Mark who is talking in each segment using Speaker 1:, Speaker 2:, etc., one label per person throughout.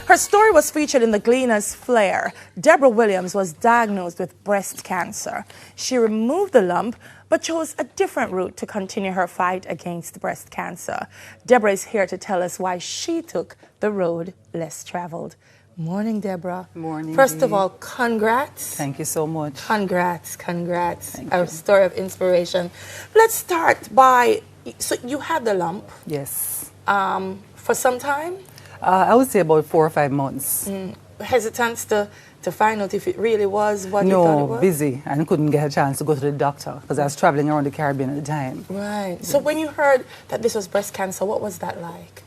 Speaker 1: Her story was featured in the Gleaner's Flair. Debra Williams was diagnosed with breast cancer. She removed the lump, but chose a different route to continue her fight against breast cancer. Debra is here to tell us why she took the road less traveled. Morning, Debra.
Speaker 2: Morning.
Speaker 1: First of all, congrats.
Speaker 2: Thank you so much.
Speaker 1: Congrats.
Speaker 2: Thank
Speaker 1: A
Speaker 2: you.
Speaker 1: story of inspiration. Let's start by, so you had the lump.
Speaker 2: Yes.
Speaker 1: For some time?
Speaker 2: I would say about 4 or 5 months.
Speaker 1: Hesitance to find out if it really was what you thought it
Speaker 2: No,
Speaker 1: was?
Speaker 2: busy, and couldn't get a chance to go to the doctor because I was traveling around the Caribbean at the time.
Speaker 1: Right. So when you heard that this was breast cancer, what was that like?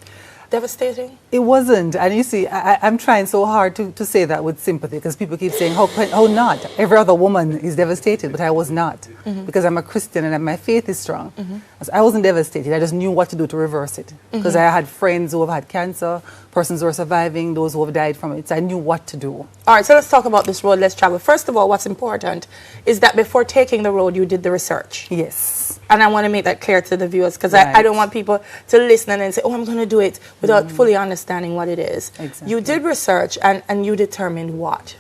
Speaker 1: Devastating?
Speaker 2: It wasn't, and you see, I'm trying so hard to say that with sympathy because people keep saying, how not? Every other woman is devastated, but I was not because I'm a Christian and my faith is strong. So I wasn't devastated, I just knew what to do to reverse it because I had friends who have had cancer, persons who are surviving, those who have died from it, so I knew what to do.
Speaker 1: All right, so let's talk about this road less traveled. First of all, what's important is that before taking the road, you did the research.
Speaker 2: Yes.
Speaker 1: And I want to make that clear to the viewers because
Speaker 2: Right.
Speaker 1: I don't want people to listen and then say, oh, I'm going to do it without fully understanding what it is.
Speaker 2: Exactly.
Speaker 1: You did research and you determined what?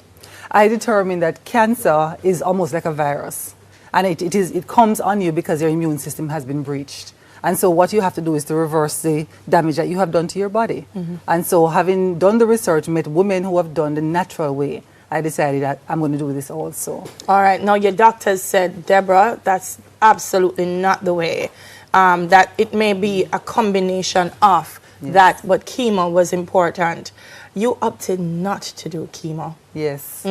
Speaker 2: I determined that cancer is almost like a virus, and it comes on you because your immune system has been breached. And so what you have to do is to reverse the damage that you have done to your body. And so having done the research, met women who have done the natural way, I decided that I'm going to do this also.
Speaker 1: All right. Now, your doctors said, Debra, that's absolutely not the way. That it may be a combination of that, but chemo was important. You opted not to do chemo.
Speaker 2: Yes.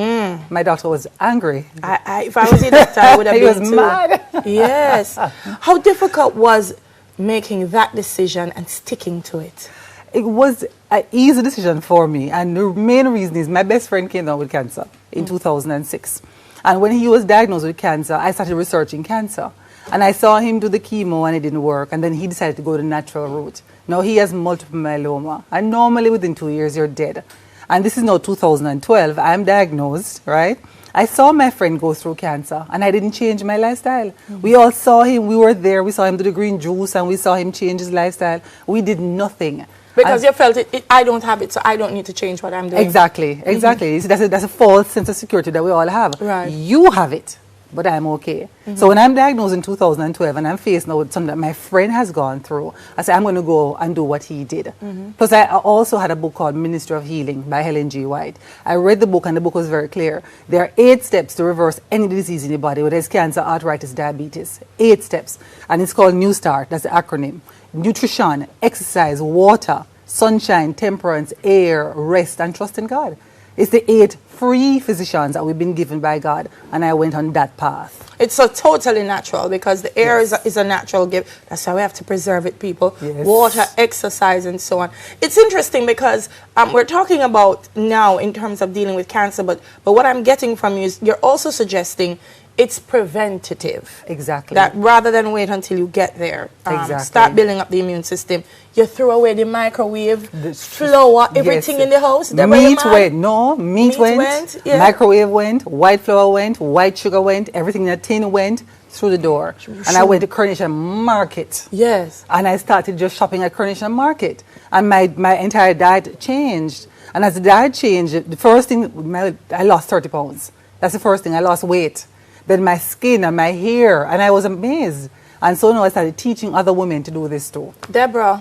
Speaker 2: My doctor was angry.
Speaker 1: If I was your doctor, I would have
Speaker 2: He
Speaker 1: been
Speaker 2: was
Speaker 1: too.
Speaker 2: mad.
Speaker 1: Yes. How difficult was making that decision and sticking to it?
Speaker 2: It was an easy decision for me, and the main reason is my best friend came down with cancer in 2006. And when he was diagnosed with cancer, I started researching cancer. And I saw him do the chemo and it didn't work, and then he decided to go the natural route. Now he has multiple myeloma, and normally within 2 years you're dead. And this is now 2012, I'm diagnosed, right? I saw my friend go through cancer and I didn't change my lifestyle. We all saw him, we were there, we saw him do the green juice and we saw him change his lifestyle. We did nothing.
Speaker 1: Because you felt I don't have it, so I don't need to change what I'm doing.
Speaker 2: Exactly. You see, that's a false sense of security that we all have.
Speaker 1: Right.
Speaker 2: You have it, but I'm okay. So when I'm diagnosed in 2012 and I'm faced now with something that my friend has gone through, I said, I'm going to go and do what he did. Plus, I also had a book called Ministry of Healing by Helen G. White. I read the book and the book was very clear. There are 8 steps to reverse any disease in the body, whether it's cancer, arthritis, diabetes. 8 steps. And it's called New Start. That's the acronym. Nutrition, exercise, water, sunshine, temperance, air, rest, and trust in God. It's the 8 free physicians that we've been given by God, and I went on that path.
Speaker 1: It's so totally natural because the air is a natural gift. That's why we have to preserve it, people.
Speaker 2: Yes.
Speaker 1: Water, exercise, and so on. It's interesting because we're talking about now in terms of dealing with cancer, but what I'm getting from you is you're also suggesting it's preventative.
Speaker 2: Exactly.
Speaker 1: That rather than wait until you get there,
Speaker 2: Exactly.
Speaker 1: start building up the immune system. You throw away the microwave, flour, everything in the house.
Speaker 2: Meat went. No, meat went.
Speaker 1: Yeah.
Speaker 2: Microwave went. White flour went. White sugar went. Everything in a tin went through the door. And I went to Coronation Market.
Speaker 1: Yes.
Speaker 2: And I started just shopping at Coronation Market. And my entire diet changed. And as the diet changed, the first thing, I lost 30 pounds. That's the first thing. I lost weight. Then my skin and my hair, and I was amazed. And so now I started teaching other women to do this too.
Speaker 1: Debra,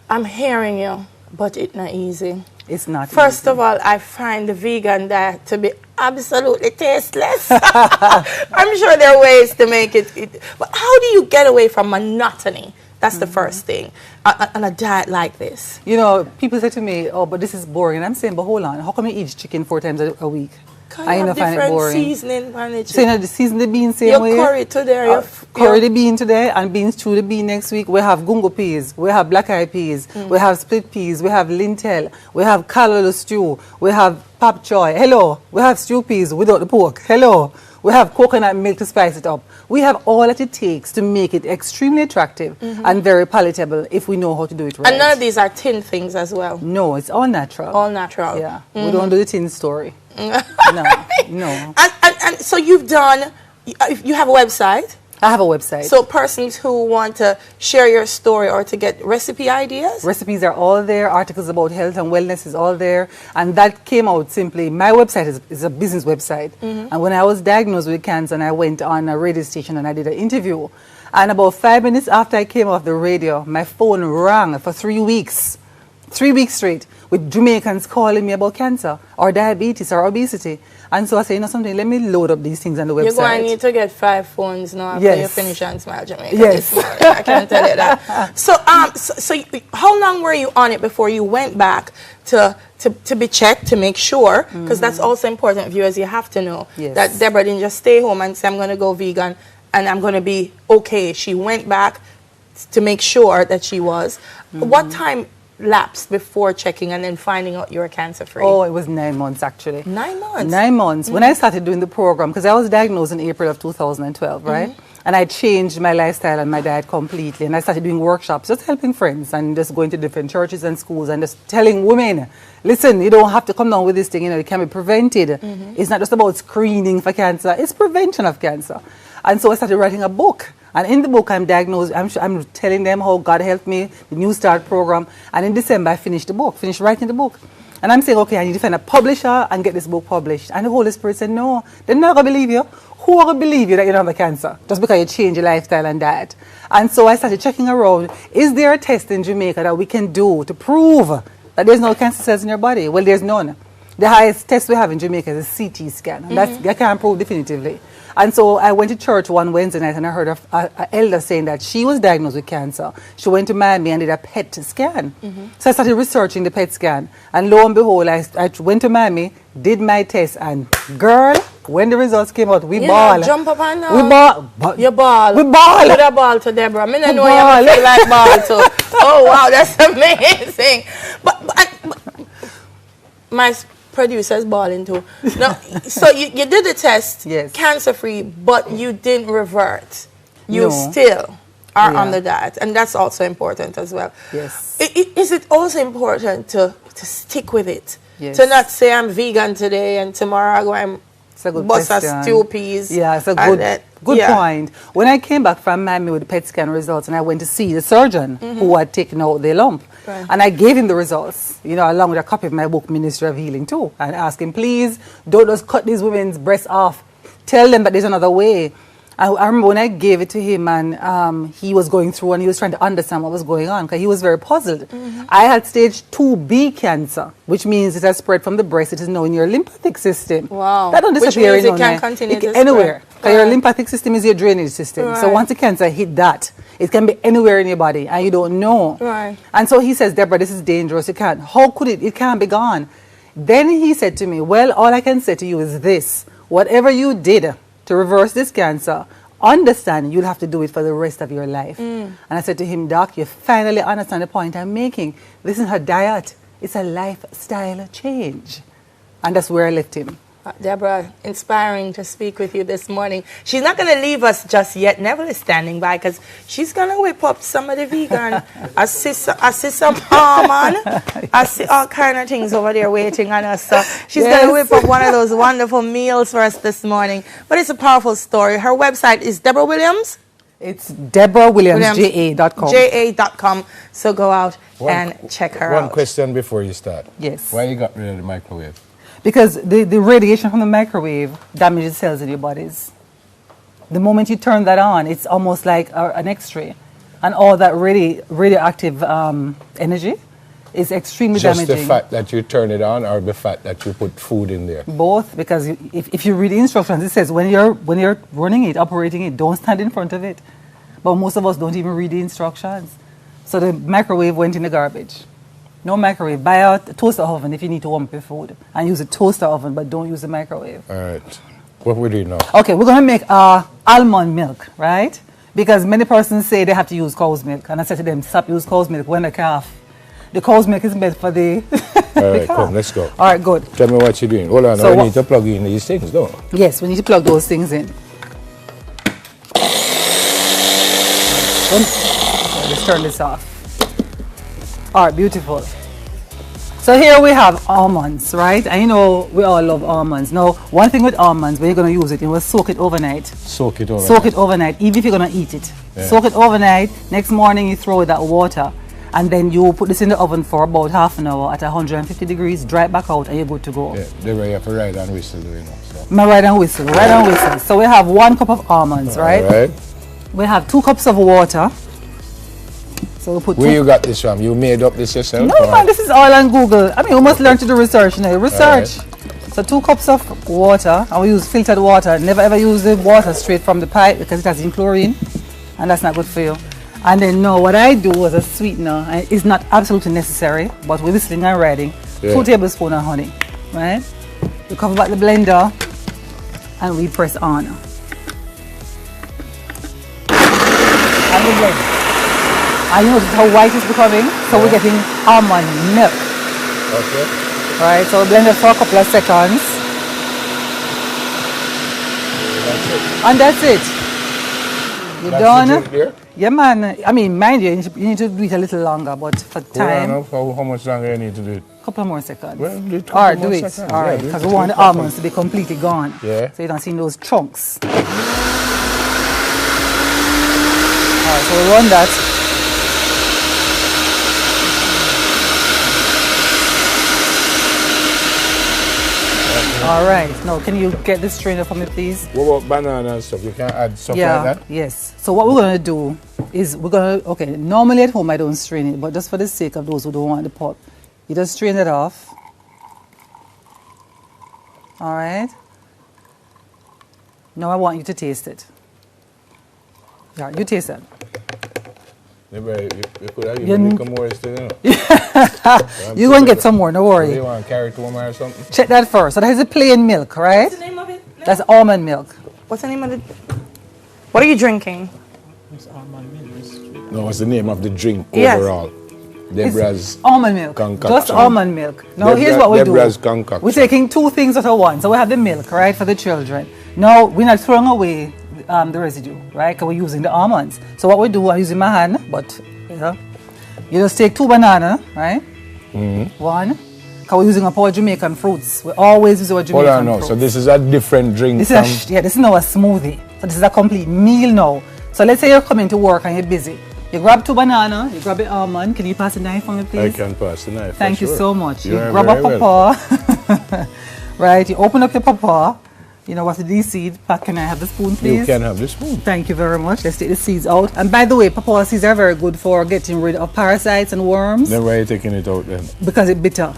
Speaker 1: I'm hearing you, but it's not easy.
Speaker 2: It's not
Speaker 1: First
Speaker 2: easy.
Speaker 1: of all, I find the vegan diet to be absolutely tasteless. I'm sure there are ways to make it. But how do you get away from monotony? That's the first thing on a diet like this.
Speaker 2: You know, people say to me, oh, but this is boring. And I'm saying, but hold on, how come you eat chicken 4 times a week?
Speaker 1: I have different seasoning on it.
Speaker 2: So you know, the season the beans same
Speaker 1: your
Speaker 2: way?
Speaker 1: Curry today.
Speaker 2: Curry the bean today and beans chew the bean next week. We have gungo peas. We have black eyed peas. We have split peas. We have lintel. We have callaloo stew. We have pap choy. Hello. We have stew peas without the pork. Hello. We have coconut milk to spice it up. We have all that it takes to make it extremely attractive and very palatable if we know how to do it right.
Speaker 1: And none of these are tin things as well.
Speaker 2: No, it's all natural.
Speaker 1: All natural.
Speaker 2: Yeah. We don't do the tin story. No.
Speaker 1: And so you've done, you have a website?
Speaker 2: I have a website.
Speaker 1: So persons who want to share your story or to get recipe ideas?
Speaker 2: Recipes are all there. Articles about health and wellness is all there. And that came out simply. My website is a business website. And when I was diagnosed with cancer, and I went on a radio station and I did an interview. And about 5 minutes after I came off the radio, my phone rang for 3 weeks. 3 weeks straight with Jamaicans calling me about cancer or diabetes or obesity. And so I say, you know something, let me load up these things on the website.
Speaker 1: You're going to need to get 5 phones now after you finish on Smile Jamaica.
Speaker 2: Yes.
Speaker 1: I can tell you that. So, how long were you on it before you went back to be checked to make sure? Because that's also important, viewers. You have to know that Debra didn't just stay home and say, I'm going to go vegan and I'm going to be okay. She went back to make sure that she was. What time lapsed before checking and then finding out you were cancer free?
Speaker 2: Oh, it was 9 months actually.
Speaker 1: 9 months?
Speaker 2: 9 months. When I started doing the program, because I was diagnosed in April of 2012, right? And I changed my lifestyle and my diet completely. And I started doing workshops, just helping friends and just going to different churches and schools and just telling women, listen, you don't have to come down with this thing, you know, it can be prevented. It's not just about screening for cancer, it's prevention of cancer. And so I started writing a book. And in the book, I'm diagnosed, I'm telling them how God helped me, the New Start program. And in December, I finished writing the book. And I'm saying, okay, I need to find a publisher and get this book published. And the Holy Spirit said, no, they're not going to believe you. Who are going to believe you that you don't have cancer just because you change your lifestyle and diet? And so I started checking around, is there a test in Jamaica that we can do to prove that there's no cancer cells in your body? Well, there's none. The highest test we have in Jamaica is a CT scan. And that's, I can't prove definitively. And so I went to church one Wednesday night and I heard an elder saying that she was diagnosed with cancer. She went to Miami and did a PET scan. So I started researching the PET scan. And lo and behold, I went to Miami, did my test, and girl, when the results came out, we ball.
Speaker 1: Jump up and down.
Speaker 2: We ball.
Speaker 1: You ball.
Speaker 2: We ball.
Speaker 1: With a ball to Debra. I mean, I know you feel like ball too. Oh, wow, that's amazing. But my producer's balling too. No, so you did the test, cancer free, but you didn't revert. You still are on the diet, and that's also important as well.
Speaker 2: Yes.
Speaker 1: Is it also important to stick with it?
Speaker 2: Yes.
Speaker 1: To not say I'm vegan today and tomorrow I go and bust a stew peas.
Speaker 2: Yeah, it's a good point. When I came back from Miami with the PET scan results and I went to see the surgeon who had taken out the lump, and I gave him the results, you know, along with a copy of my book, Ministry of Healing too, and asked him, please, don't just cut these women's breasts off. Tell them that there's another way. I remember when I gave it to him and he was going through and he was trying to understand what was going on because he was very puzzled. I had stage 2B cancer, which means it has spread from the breast. It is now in your lymphatic system.
Speaker 1: Wow.
Speaker 2: That don't disappear.
Speaker 1: Which means it can continue to
Speaker 2: anywhere. Because your lymphatic system is your drainage system. So once the cancer hit that, it can be anywhere in your body and you don't know. And so he says, Debra, this is dangerous. You can't. How could it? It can't be gone. Then he said to me, well, all I can say to you is this. Whatever you did to reverse this cancer, understand you'll have to do it for the rest of your life. And I said to him, Doc, you finally understand the point I'm making. This isn't a diet. It's a lifestyle change. And that's where I left him.
Speaker 1: Debra, inspiring to speak with you this morning. She's not going to leave us just yet. Neville is standing by because she's going to whip up some of the vegan. I see some almond. I see all kind of things over there waiting on us. So she's going to whip up one of those wonderful meals for us this morning. But it's a powerful story. Her website is Debra Williams.
Speaker 2: It's DebraWilliamsJA.com.
Speaker 1: JA.com. So go out and check her out.
Speaker 3: One question before you start.
Speaker 2: Yes.
Speaker 3: Why you got rid of the microwave?
Speaker 2: Because the radiation from the microwave damages cells in your bodies. The moment you turn that on, it's almost like an X-ray. And all that radioactive energy is extremely damaging.
Speaker 3: Just the fact that you turn it on or the fact that you put food in there?
Speaker 2: Both, because if you read the instructions, it says when you're running it, operating it, don't stand in front of it. But most of us don't even read the instructions. So the microwave went in the garbage. No microwave. Buy a toaster oven if you need to warm up your food. And use a toaster oven, but don't use the microwave.
Speaker 3: All right. What we do now?
Speaker 2: Okay, we're going to make almond milk, right? Because many persons say they have to use cow's milk. And I said to them, stop use cow's milk when a calf. The cow's milk is meant for the
Speaker 3: All right, come, let's go.
Speaker 2: All right, good.
Speaker 3: Tell me what you're doing. Hold on,
Speaker 2: So
Speaker 3: we need to plug in these things, don't we?
Speaker 2: Yes, we need to plug those things in. Let's turn this off. All right, beautiful. So here we have almonds, right? I know we all love almonds. Now, one thing with almonds, when you're going to use it, you will soak it overnight.
Speaker 3: Soak it overnight.
Speaker 2: Soak it overnight, even if you're going to eat it.
Speaker 3: Yeah.
Speaker 2: Soak it overnight. Next morning, you throw that water. And then you put this in the oven for about half an hour at 150 degrees, dry it back out, and you're good to go.
Speaker 3: Yeah, Debra, you have to ride and whistle, you know. So.
Speaker 2: My ride and whistle, ride and whistle. So we have 1 cup of almonds, right?
Speaker 3: All right.
Speaker 2: We have 2 cups of water. So we put
Speaker 3: Where you got this from? You made up this yourself?
Speaker 2: No, man, this is all on Google. I mean, we must learn to do research now. Research. Right. So 2 cups of water, and we use filtered water. Never ever use the water straight from the pipe because it has in chlorine, and that's not good for you. And then now what I do as a sweetener, and it's not absolutely necessary, but we're whistling and riding, 2 tablespoons of honey, right? We cover back the blender, and we press on. And we blend. And you notice how white it's becoming, so we're getting almond milk.
Speaker 3: Okay.
Speaker 2: Right, so we blend it for a couple of seconds.
Speaker 3: That's it.
Speaker 2: And that's it. You're
Speaker 3: That's
Speaker 2: done?
Speaker 3: the drink there?
Speaker 2: Yeah, man. I mean, mind you, you need to do it a little longer, but for time,
Speaker 3: How much longer you need to do it?
Speaker 2: a couple more seconds.
Speaker 3: Well, do it
Speaker 2: All right,
Speaker 3: couple
Speaker 2: do
Speaker 3: more
Speaker 2: it.
Speaker 3: seconds.
Speaker 2: All
Speaker 3: Yeah,
Speaker 2: right,
Speaker 3: do it
Speaker 2: because we
Speaker 3: couple
Speaker 2: want the
Speaker 3: more
Speaker 2: almonds to be completely gone.
Speaker 3: Yeah.
Speaker 2: So you don't see those chunks. All right, so we run that. All right. Now, can you get this strainer for me, please?
Speaker 3: What about banana and stuff? You can add stuff like that?
Speaker 2: Yes. So what we're going to do is okay, normally at home I don't strain it, but just for the sake of those who don't want the pulp, you just strain it off. All right. Now I want you to taste it. Yeah, you taste it.
Speaker 3: Maybe you could have given me more still, you know.
Speaker 2: You're going to get some more, don't
Speaker 3: Do
Speaker 2: worry.
Speaker 3: you want carrot home or something?
Speaker 2: Check that first. So that is a plain milk, right?
Speaker 1: What's the name of it?
Speaker 2: That's almond milk.
Speaker 1: What's the name of it? What are you drinking?
Speaker 3: No, what's the name of the drink
Speaker 1: Yes.
Speaker 3: overall? Debra's
Speaker 2: Almond milk.
Speaker 3: concoction.
Speaker 2: Just almond milk. Now here's what we
Speaker 3: Debra's
Speaker 2: do.
Speaker 3: concoction.
Speaker 2: We're taking 2 things out of one. So we have the milk, right, for the children. Now we're not throwing away the residue, right, because we're using the almonds. So what we do, I'm using my hand, but you know, you just take 2 bananas, right? Mm-hmm. 1. Because we're using our Jamaican fruits. We always use our Jamaican
Speaker 3: Hold on now.
Speaker 2: fruits.
Speaker 3: So this is a different drink
Speaker 2: This
Speaker 3: from...
Speaker 2: is this is now a smoothie. So this is a complete meal now. So let's say you're coming to work and you're busy. You grab 2 bananas, you grab an almond. Can you pass the knife for me, please?
Speaker 3: I can pass the knife.
Speaker 2: Thank you
Speaker 3: sure.
Speaker 2: so much. You
Speaker 3: are
Speaker 2: grab a
Speaker 3: very
Speaker 2: pawpaw. Right, you open up your pawpaw. You know, what's the seed? Pat, can I have the spoon, please?
Speaker 3: You can have the spoon.
Speaker 2: Thank you very much. Let's take the seeds out. And by the way, pawpaw seeds are very good for getting rid of parasites and worms
Speaker 3: Then why are you taking it out then?
Speaker 2: because it's bitter.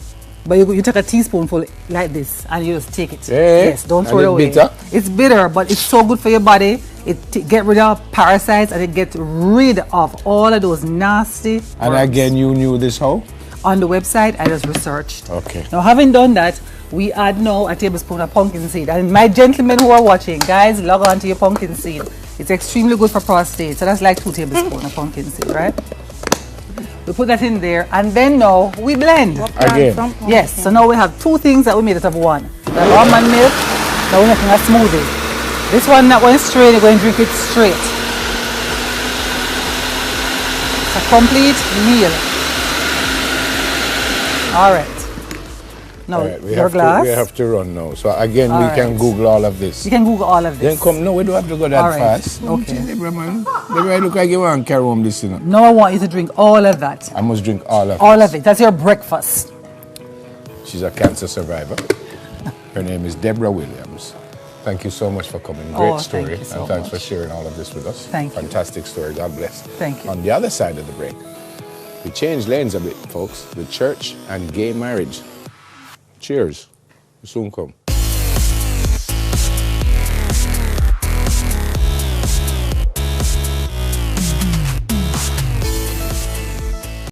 Speaker 2: But you take a teaspoonful like this and you just take it.
Speaker 3: Yeah.
Speaker 2: Yes, don't throw
Speaker 3: And
Speaker 2: it away.
Speaker 3: it's bitter?
Speaker 2: It's bitter, but it's so good for your body. It get rid of parasites and it gets rid of all of those nasty
Speaker 3: And
Speaker 2: worms.
Speaker 3: again, you knew this how?
Speaker 2: On the website, I just researched.
Speaker 3: Okay.
Speaker 2: Now, having done that, we add now a tablespoon of pumpkin seed. And my gentlemen who are watching, guys, log on to your pumpkin seed. It's extremely good for prostate. So that's like 2 tablespoons of pumpkin seed, right? We put that in there, and then now we blend.
Speaker 3: Again.
Speaker 2: Yes, so now we have 2 things that we made out of one. The almond milk, now we're making a smoothie. This one not going straight, you're going to drink it straight. It's a complete meal. All right. Now,
Speaker 3: All right,
Speaker 2: your glass.
Speaker 3: we have to run now. So again,
Speaker 2: All
Speaker 3: we
Speaker 2: right.
Speaker 3: can Google all of this.
Speaker 2: You can Google all of
Speaker 3: Then
Speaker 2: this.
Speaker 3: come, no, we don't have to go that
Speaker 2: All right.
Speaker 3: fast.
Speaker 2: Okay.
Speaker 3: Debra, man. Debra, look like you want to carry home this, you know.
Speaker 2: Now I want you to drink all of that.
Speaker 3: I must drink all of
Speaker 2: All
Speaker 3: this.
Speaker 2: of it. That's your breakfast.
Speaker 3: She's a cancer survivor. Her name is Debra Williams. Thank you so much for coming. Great
Speaker 2: Oh,
Speaker 3: story.
Speaker 2: thank you so
Speaker 3: and thanks
Speaker 2: much.
Speaker 3: for sharing all of this with us.
Speaker 2: Thank you.
Speaker 3: Fantastic story. God bless.
Speaker 2: Thank you.
Speaker 3: On the other side of the break, we change lanes a bit, folks. The church and gay marriage. Cheers. Soon come.